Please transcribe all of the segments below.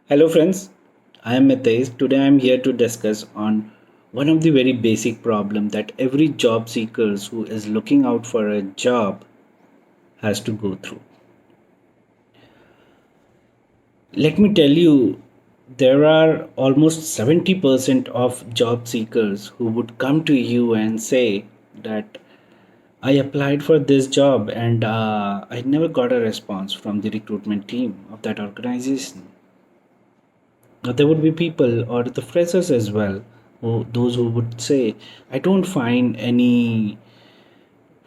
Hello friends, I am Mitesh. Today I am here to discuss on one of the very basic problem that every job seekers who is looking out for a job has to go through. Let me tell you, there are almost 70% of job seekers who would come to you and say that I applied for this job and I never got a response from the recruitment team of that organization. Now, there would be people or the freshers as well, those who would say, I don't find any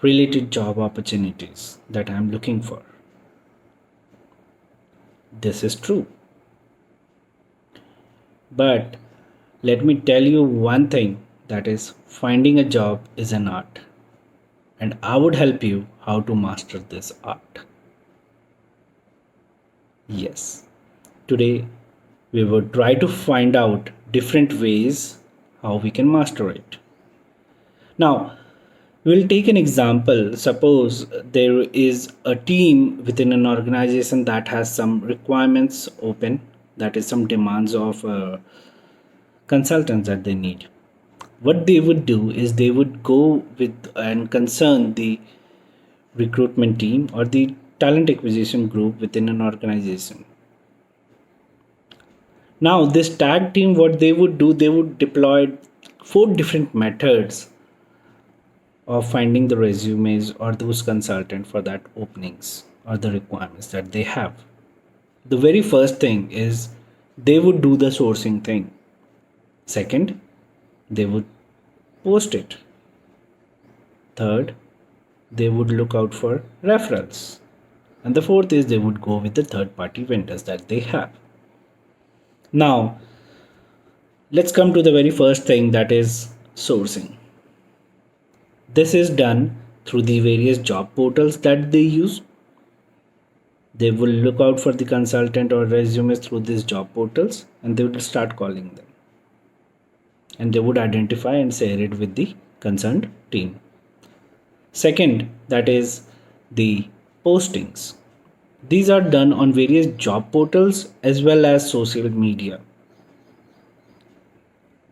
related job opportunities that I'm looking for. This is true. But let me tell you one thing, that is, finding a job is an art. And I would help you how to master this art. Yes. Today, we will try to find out different ways how we can master it. Now, we'll take an example. Suppose there is a team within an organization that has some requirements open, that is, some demands of consultants that they need. What they would do is they would go with and concern the recruitment team or the talent acquisition group within an organization. Now, this tag team, what they would do, they would deploy four different methods of finding the resumes or those consultant for that openings or the requirements that they have. The very first thing is they would do the sourcing thing. Second, they would post it. Third, they would look out for referrals. And the fourth is they would go with the third party vendors that they have. Now, let's come to the very first thing, that is sourcing. This is done through the various job portals that they use. They will look out for the consultant or resumes through these job portals and they will start calling them. And they would identify and share it with the concerned team. Second, that is the postings. These are done on various job portals as well as social media,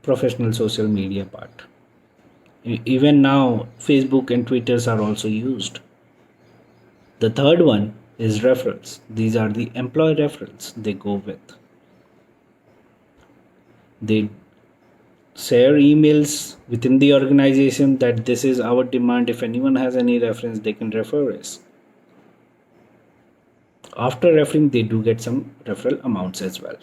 professional social media part. Even now, Facebook and Twitters are also used. The third one is referrals. These are the employee referrals they go with. They share emails within the organization that this is our demand. If anyone has any reference, they can refer us. After referring, they do get some referral amounts as well.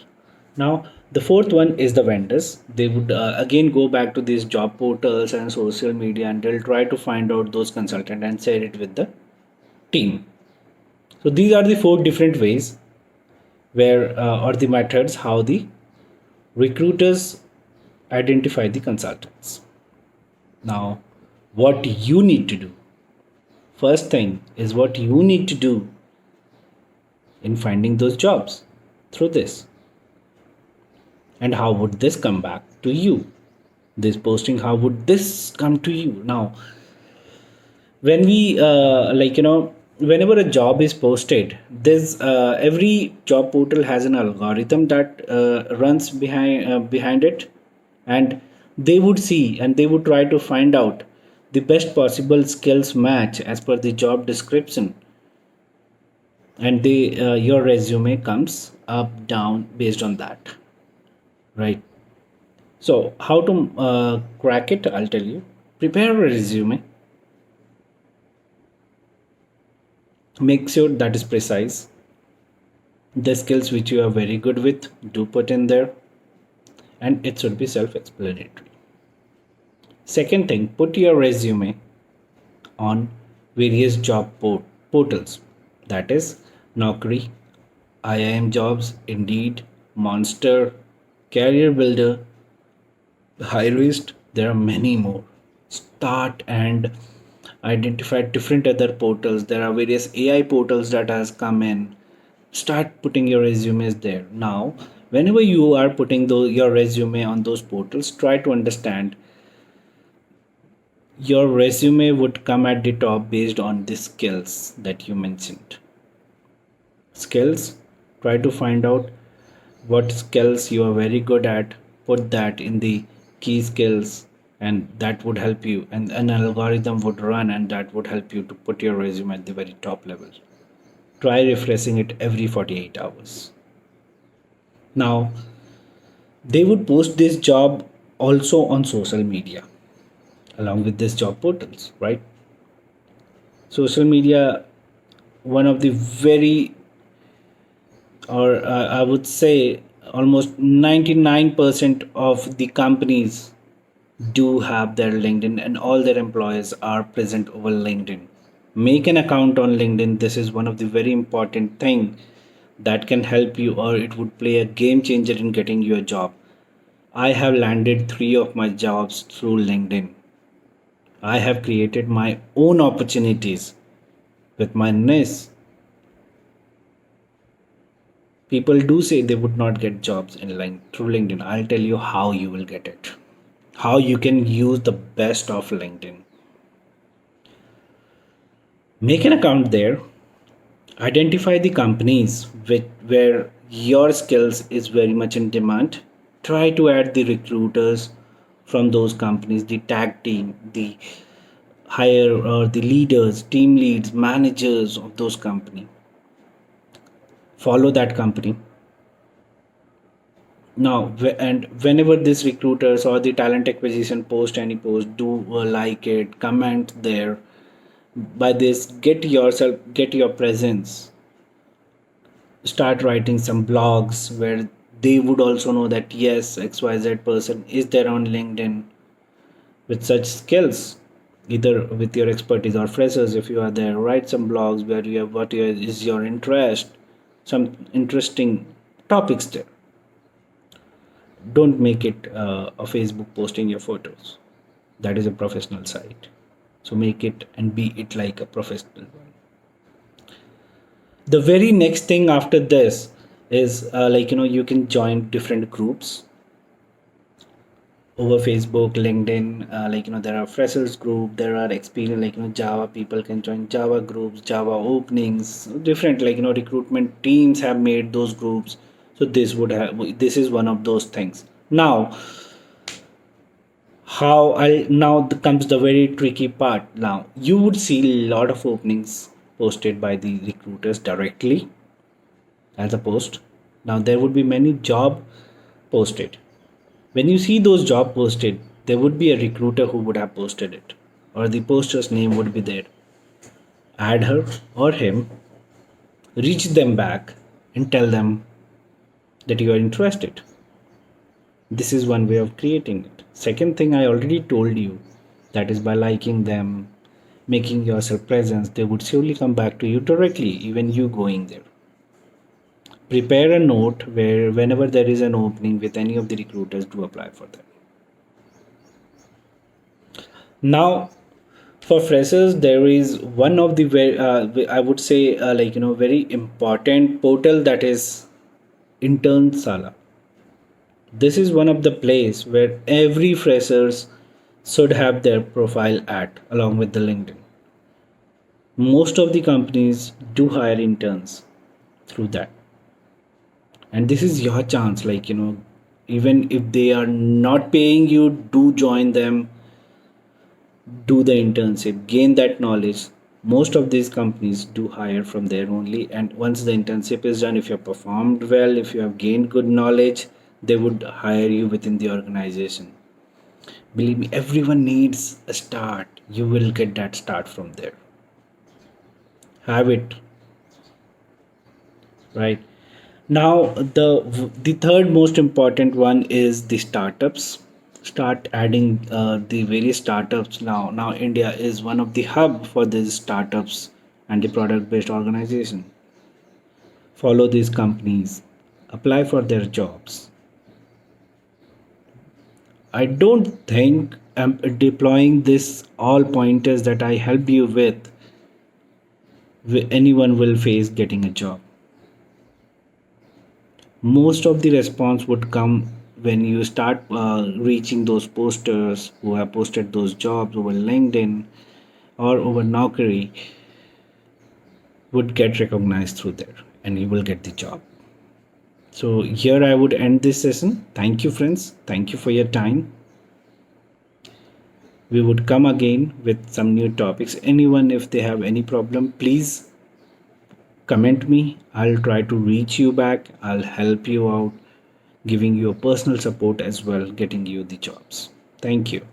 Now, the fourth one is the vendors. They would again go back to these job portals and social media and they'll try to find out those consultants and share it with the team. So these are the four different ways where or the methods how the recruiters identify the consultants. Now, what you need to do. First thing is what you need to do in finding those jobs through this. And how would this come back to you? This posting, how would this come to you? Now, when we whenever a job is posted, this every job portal has an algorithm that runs behind it, and they would see and they would try to find out the best possible skills match as per the job description, and the your resume comes up down based on that, right? So how to crack it, I'll tell you. Prepare a resume. Make sure that is precise. The skills which you are very good with, do put in there, and it should be self-explanatory. Second thing, put your resume on various job portals, that is Naukri, IIM Jobs, Indeed, Monster, Career Builder, Hirist. There are many more. Start and identify different other portals. There are various AI portals that has come in. Start putting your resumes there. Now, whenever you are putting your resume on those portals, try to understand your resume would come at the top based on the skills that you mentioned. Skills, try to find out what skills you are very good at, put that in the key skills, and that would help you, and an algorithm would run, and that would help you to put your resume at the very top level. Try refreshing it every 48 hours. Now, they would post this job also on social media along with this job portals, right? Social media, one of the very, or I would say almost 99% of the companies do have their LinkedIn, and all their employees are present over LinkedIn. Make an account on LinkedIn. This is one of the very important thing that can help you, or it would play a game changer in getting you a job. I have landed 3 of my jobs through LinkedIn. I have created my own opportunities with my niche. People do say they would not get jobs in through LinkedIn. I'll tell you how you will get it. How you can use the best of LinkedIn. Make an account there. Identify the companies where your skills is very much in demand. Try to add the recruiters from those companies, the tag team, the hire or the leaders, team leads, managers of those company. Follow that company. Now, and whenever these recruiters or the talent acquisition post any post, do like it, comment there. By this, get your presence. Start writing some blogs where they would also know that yes, XYZ person is there on LinkedIn with such skills, either with your expertise or freshers. If you are there, write some blogs where you have is your interest, some interesting topics there. Don't make it a Facebook posting your photos. That is a professional site. So make it and be it like a professional one. The very next thing after this is you can join different groups over Facebook, LinkedIn. There are freshers group, there are experience Java people can join Java groups, Java openings, different recruitment teams have made those groups. So this is one of those things. Now, comes the very tricky part. Now you would see a lot of openings posted by the recruiters directly as a post. Now there would be many job posted. When you see those job posted, there would be a recruiter who would have posted it, or the poster's name would be there. Add her or him, reach them back, and tell them that you are interested. This is one way of creating it. Second thing I already told you, that is by liking them, making yourself present, they would surely come back to you directly, even you going there. Prepare a note where whenever there is an opening with any of the recruiters, do apply for that. Now, for freshers, there is one of the very, I would say, very important portal, that is Intern Sala. This is one of the place where every freshers should have their profile at along with the LinkedIn. Most of the companies do hire interns through that, and this is your chance. Even if they are not paying you, do join them, do the internship, gain that knowledge. Most of these companies do hire from there only, and once the internship is done, if you have performed well, if you have gained good knowledge, they would hire you within the organization. Believe me, everyone needs a start. You will get that start from there. Have it right. Now, the third most important one is the startups. Start adding the various startups. Now India is one of the hub for these startups and the product based organization. Follow these companies, apply for their jobs. I don't think I'm deploying this all pointers that I helped you with anyone will face getting a job. Most of the response would come when you start reaching those posters who have posted those jobs over LinkedIn or over Naukri, would get recognized through there, and you will get the job. So here I would end this session. Thank you, friends. Thank you for your time. We would come again with some new topics. Anyone, if they have any problem, please comment me. I'll try to reach you back. I'll help you out, giving you a personal support as well, getting you the jobs. Thank you.